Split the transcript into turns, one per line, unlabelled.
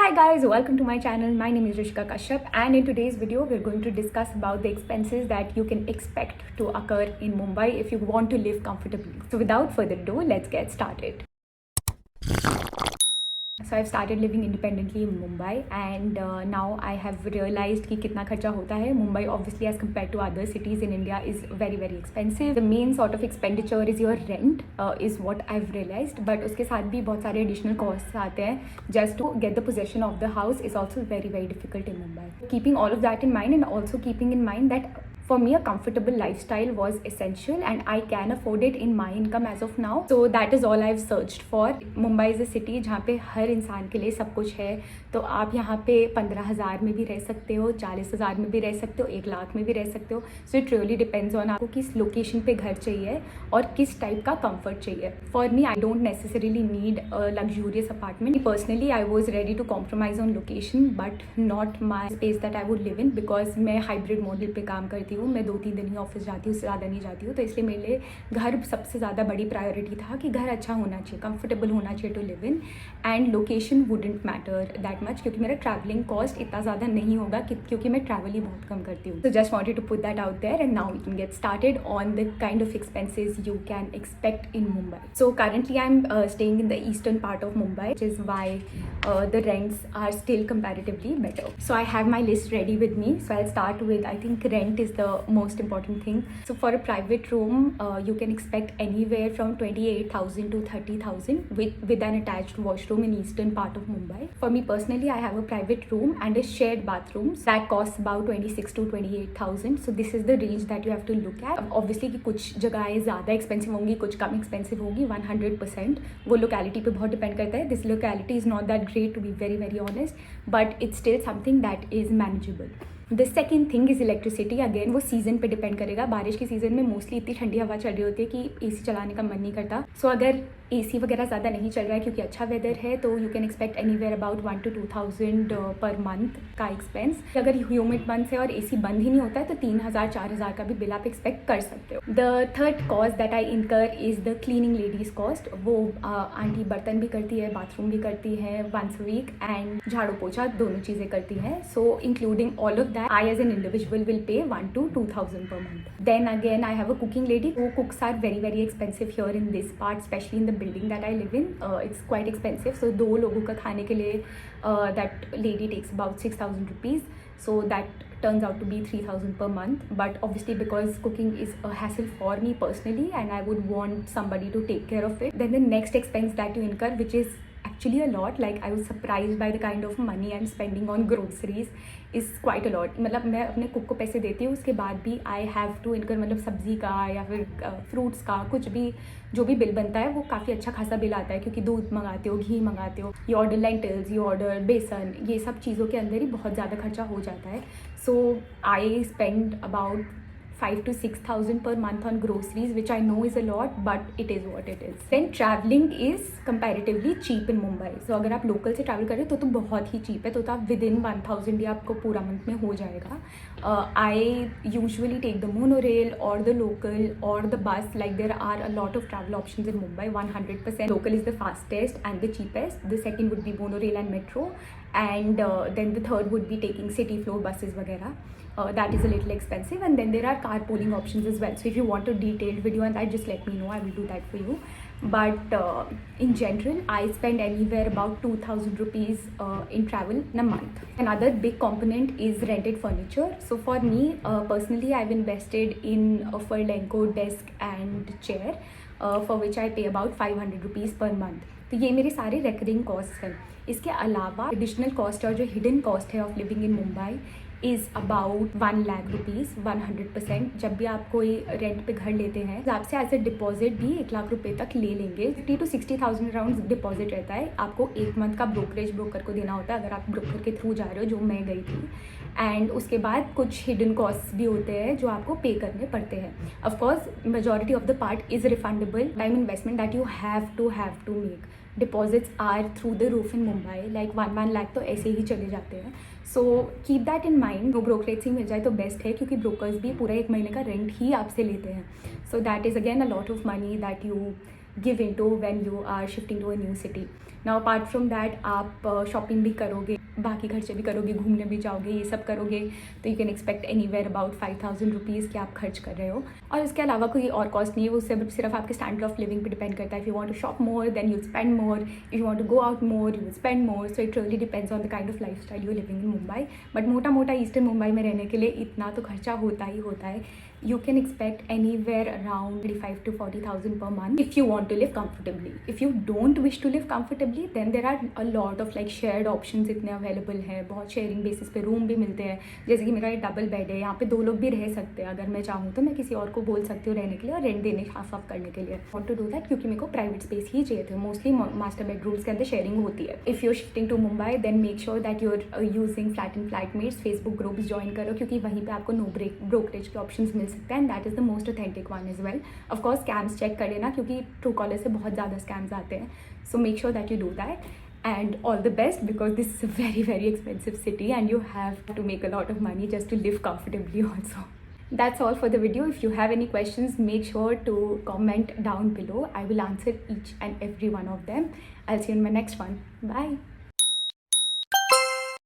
Hi guys, welcome to my channel. My name is Rishika Kashyap, and in today's video we're going to discuss about the expenses that you can expect to occur in Mumbai if you want to live comfortably. So without further ado, let's get started. So I've started living independently in Mumbai, and now I have realized कि कितना खर्चा होता है. Mumbai obviously as compared to other cities in India is very expensive. The main sort of expenditure is your rent, is what I've realized. But उसके साथ भी बहुत सारे additional costs आते हैं. Just to get the possession of the house is also very difficult in Mumbai. Keeping all of that in mind, and also keeping in mind that for me a comfortable lifestyle was essential and I can afford it in my income as of now. So that is all I've searched for. Mumbai is a city जहाँ पे हर इंसान के लिए सब कुछ है. तो आप यहाँ पे 15,000 में भी रह सकते हो, 40,000 में भी रह सकते हो, 1 लाख में भी रह सकते हो. सो इट रियली डिपेंड्स ऑन आपको किस लोकेशन पे घर चाहिए और किस टाइप का कंफर्ट चाहिए. For me I don't necessarily need a luxurious apartment. Personally I was ready to compromise on location but not my space that I would live in, because मैं हाइब्रिड मॉडल पे काम करती हूँ. मैं 2-3 दिन ही office जाती हूँ, उससे ज़्यादा नहीं जाती हूँ. तो इसलिए मेरे लिए घर सबसे ज़्यादा बड़ी प्रायोरिटी था कि घर अच्छा होना चाहिए, कंफर्टेबल होना चाहिए to live in, and location wouldn't matter that much क्योंकि मेरा ट्रैवलिंग कॉस्ट इतना ज़्यादा नहीं होगा क्योंकि मैं ट्रैवल ही बहुत कम करती हूँ. तो just wanted to put that out there and now we can get started on the kind of expenses you can expect in Mumbai. So currently I'm staying in the eastern part of Mumbai, which is why the rents are still comparatively better. So I have my list ready with me. So I'll start with, I think rent is the most important thing. So for a private room, you can expect anywhere from 28,000 to 30,000 with an attached washroom in eastern part of Mumbai. For me personally, I have a private room and a shared bathroom that costs about 26 to 28,000. So this is the range that you have to look at. Obviously कि कुछ जगहें ज़्यादा expensive होंगी, कुछ कम expensive होगी. 100% वो locality पे बहुत डिपेंड करता है. This locality is not that great to be very honest, but it's still something that is manageable. The second thing is electricity. Again वो सीज़न पे डिपेंड करेगा. बारिश की सीज़न में मोस्टली इतनी ठंडी हवा चल रही होती है कि एसी चलाने का मन नहीं करता. सो अगर एसी वगैरह ज़्यादा नहीं चल रहा है क्योंकि अच्छा वेदर है, तो you can expect anywhere about 1 to 2,000 per month का एक्सपेंस. अगर ह्यूमिड मंथ है और एसी बंद ही नहीं होता है तो 3,000-4,000 का भी बिल आप एक्सपेक्ट कर सकते हो. The third cost that I incur is the cleaning ladies cost. वो आंटी बर्तन भी करती है, बाथरूम भी करती है वंस वीक, एंड झाड़ू पोछा दोनों चीज़ें करती हैं. सो including all of that, I as an individual will pay 1 to 2,000 per month. Then again, I have a cooking lady. So cooks are very expensive here in this part, especially in the building that I live in. It's quite expensive. So 2 लोगों का खाने के लिए that lady takes about 6,000 rupees. So that turns out to be 3,000 per month. But obviously because cooking is a hassle for me personally and I would want somebody to take care of it. Then the next expense that you incur, which is actually a lot, like I was surprised by the kind of money I'm spending on groceries, is quite a lot. मतलब मैं अपने cook को पैसे देती हूँ, उसके बाद भी I have to incur, मतलब सब्जी का या फिर फ्रूट्स का कुछ भी जो भी बिल बनता है वो काफ़ी अच्छा खासा बिल आता है क्योंकि दूध मंगाते हो, घी मंगाते हो, you order lentils, you order बेसन, ये सब चीज़ों के अंदर ही बहुत ज़्यादा खर्चा हो जाता है. सो I spend about 5,000 to 6,000 per month on groceries, which I know is a lot, but it is what it is. Then traveling is comparatively cheap in Mumbai. So अगर आप लोकल से ट्रैवल करें तो बहुत ही चीप है. तो आप within 1,000 ही आपको पूरा मंथ में हो जाएगा. I usually take the monorail or the local or the bus. Like there are a lot of travel options in Mumbai. 100% local is the fastest and the cheapest. The second would be monorail and metro, and then the third would be taking city floor buses वगैरह. That is a little expensive, and then there are carpooling options as well. So if you want a detailed video on that, just let me know, I will do that for you. But in general, I spend anywhere about 2,000 rupees in travel in a month. Another big component is rented furniture. So for me personally, I've invested in a Furlenco desk and chair, for which I pay about 500 rupees per month. तो ये मेरे सारे recurring cost हैं. इसके अलावा additional cost और जो hidden cost है of living in Mumbai is about 1 lakh rupees. 100% जब भी आप कोई रेंट पे घर लेते हैं तो आपसे एज ए डिपॉजिट भी 1 लाख रुपए तक ले लेंगे. 50,000 to 60,000 अराउंड डिपॉजिट रहता है. आपको 1 मंथ का ब्रोकरेज ब्रोकर को देना होता है अगर आप ब्रोकर के थ्रू जा रहे हो, जो मैं गई थी. एंड उसके बाद कुछ हिडन कॉस्ट भी होते हैं जो आपको पे करने पड़ते हैं. Of course majority of the part is refundable. Time investment that you have to make. Deposits are through the roof in Mumbai. Like 1 lakh तो ऐसे ही चले जाते हैं. So keep that in mind. वो ब्रोकरेज से मिल जाए तो बेस्ट है क्योंकि ब्रोकर्स भी पूरा 1 महीने का रेंट ही आपसे लेते हैं. So that is again a lot of money that you give into when you are shifting to a new city. Now apart from that, आप शॉपिंग भी करोगे, बाकी खर्चे भी करोगे, घूमने भी जाओगे, ये सब करोगे, तो you can expect anywhere about 5000 rupees कि आप खर्च कर रहे हो. और उसके अलावा कोई और कॉस्ट नहीं है, वो सिर्फ आपके स्टैंडर्ड ऑफ लिविंग पे डिपेंड करता है. If you want to shop more then you spend more, if you want to go out more you spend more. So it really depends on the kind of lifestyle you living in Mumbai. But मोटा मोटा eastern Mumbai में रहने के लिए इतना तो खर्चा होता ही होता है. You can expect anywhere around 35,000 to 40,000 per month if you want to live comfortably. If you don't wish to live comfortably, then there are a lot of like shared options इतने available हैं. बहुत sharing basis पे room भी मिलते हैं. जैसे कि मेरा ये डबल बेड है, यहाँ पे 2 लोग भी रह सकते हैं. अगर मैं चाहूँ तो मैं किसी और को बोल सकती हूँ रहने के लिए और रेंट देने हाफ ऑफ करने के लिए. वॉन्ट टू डू दैट क्योंकि मेरे को प्राइवेट स्पेस ही चाहिए थे. मोस्टली मास्टर बेडरूम्स के अंदर शेयरिंग होती है. If you are shifting to Mumbai then make sure that you are using flat and flatmates. Facebook groups join करो क्योंकि वहीं पे आपको नो ब्रोकरेज के ऑप्शन मिल सकते हैं. And that is the most authentic one as well. Of course scams check कर लेना क्योंकि Truecaller से बहुत ज़्यादा scams आते हैं. So make sure that you do that. And all the best because this is a very very expensive city and you have to make a lot of money just to live comfortably also. That's all for the video. If you have any questions, make sure to comment down below. I will answer each and every one of them. I'll see you in my next one. Bye.